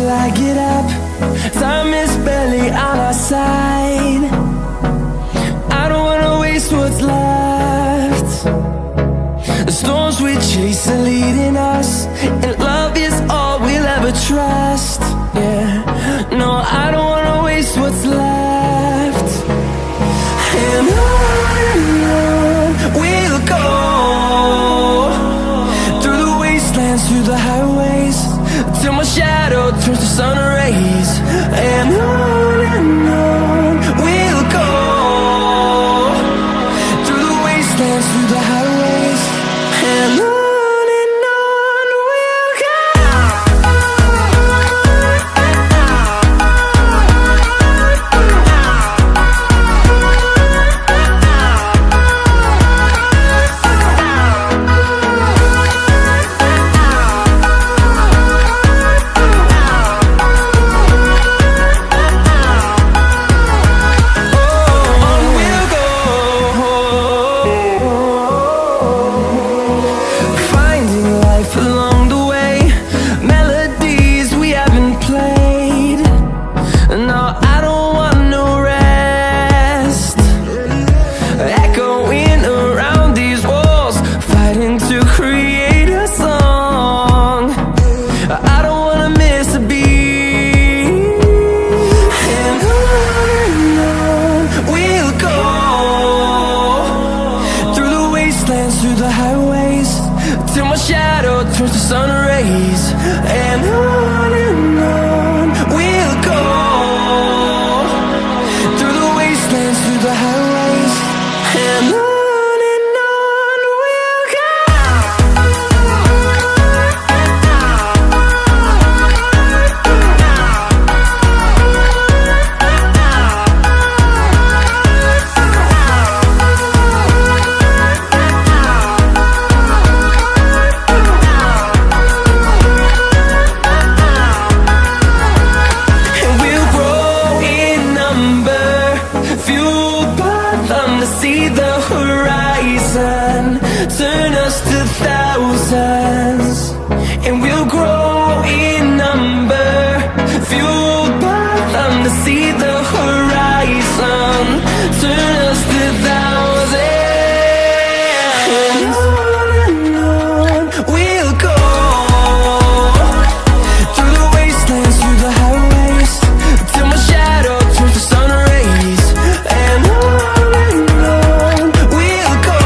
till I get up. Time is barely on our side. I don't wanna waste what's left. The storms we chase are leading us, and love is all we'll ever trust. Yeah, no, I don't wanna waste what's left. And on we'll go, through the wastelands, through the highways, till my shadow turns to sun rays. And on we'll go, through the wastelands, through the highways, and on we'll go. Through the highways, till my shadow turns to sun rays. And on we'll go, through the wastelands, through the highways, and on we'll go. See the horizon, turn us to thousands, and we'll grow in number, fueled by them. To see the horizon, turn us to thousands, and on we'll go, through the wastelands, through the highways, till my shadow turns to sun rays. And on we'll go.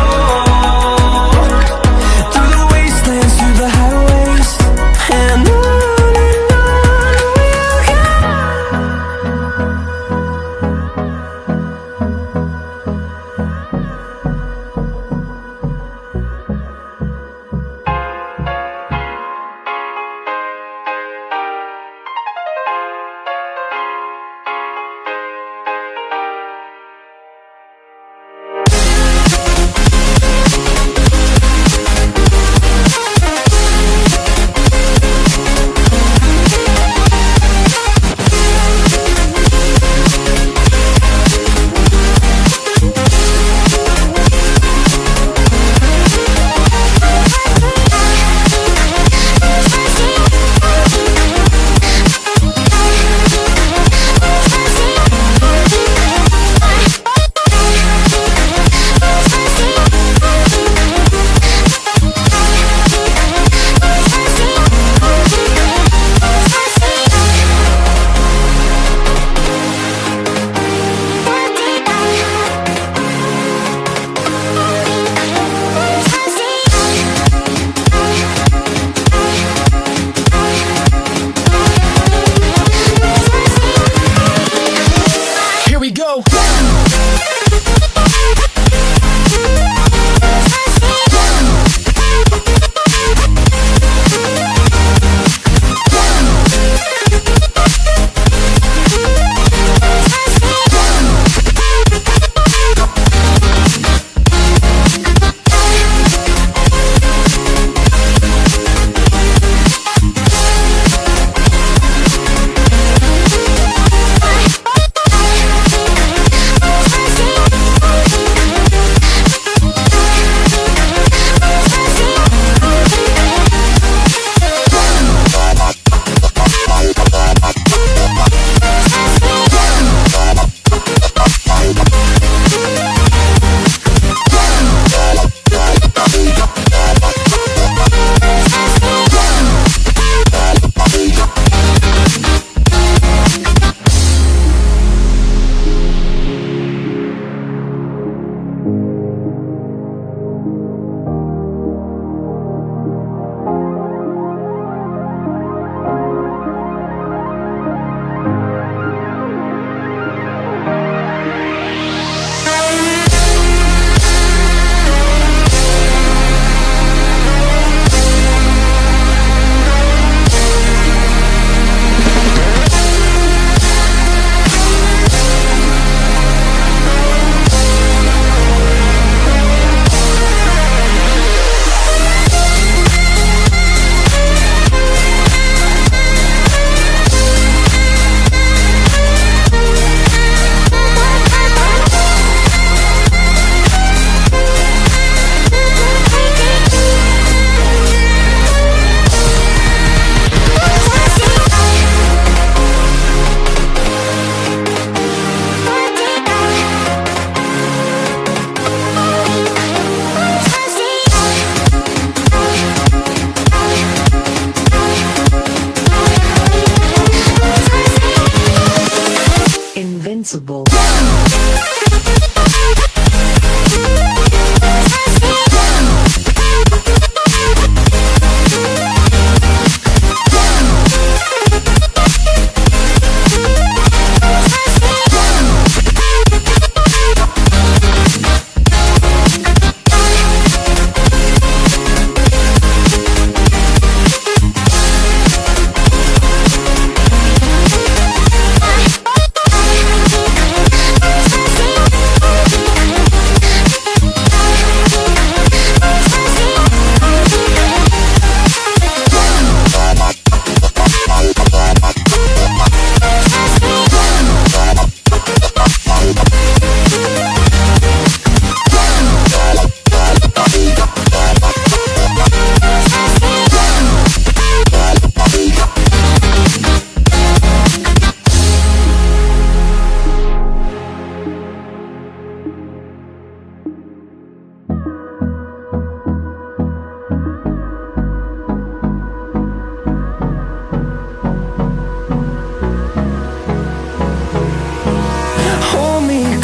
responsible.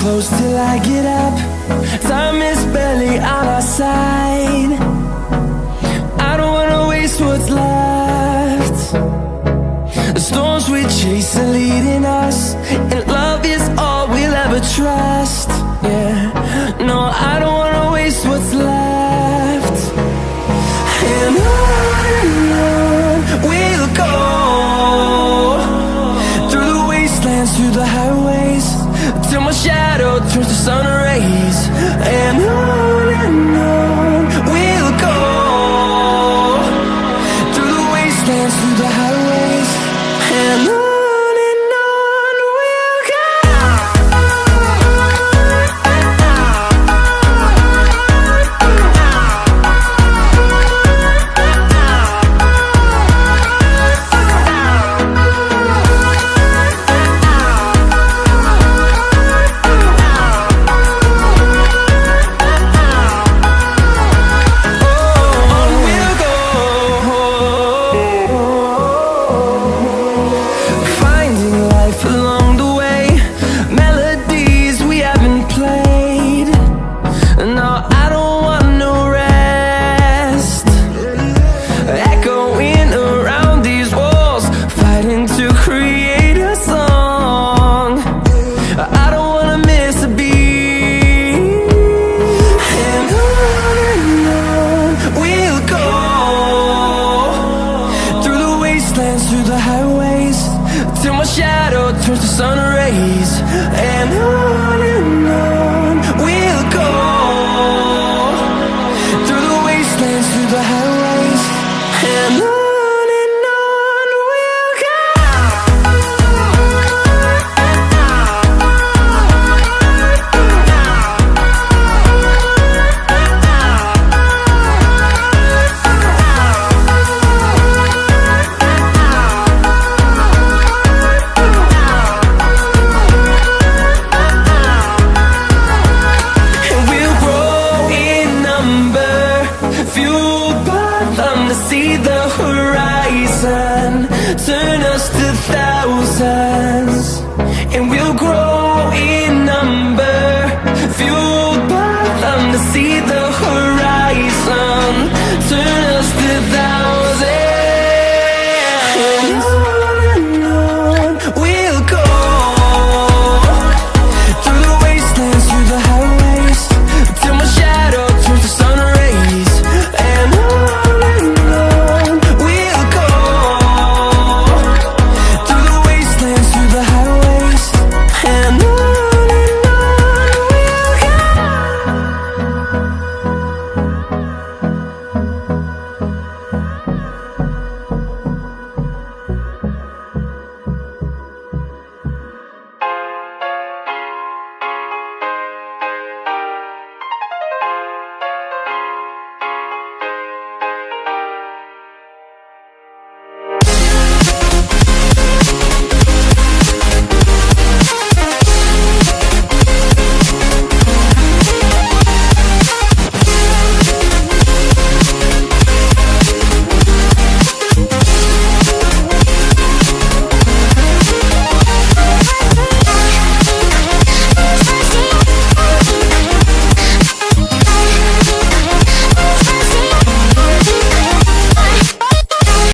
Close till I get up. Time is barely on our side. I don't wanna waste what's left. The storms we chase are leading us, and love is all we'll ever trust. Yeah, no, I don't wanna waste what's left. And on we'll go, through the wastelands, through the highways, till my shadow turns to sun rays. And on we'll go, through the wastelands, through the highways, and on we'll go. Through the highways, till my shadow turns to sun rays. And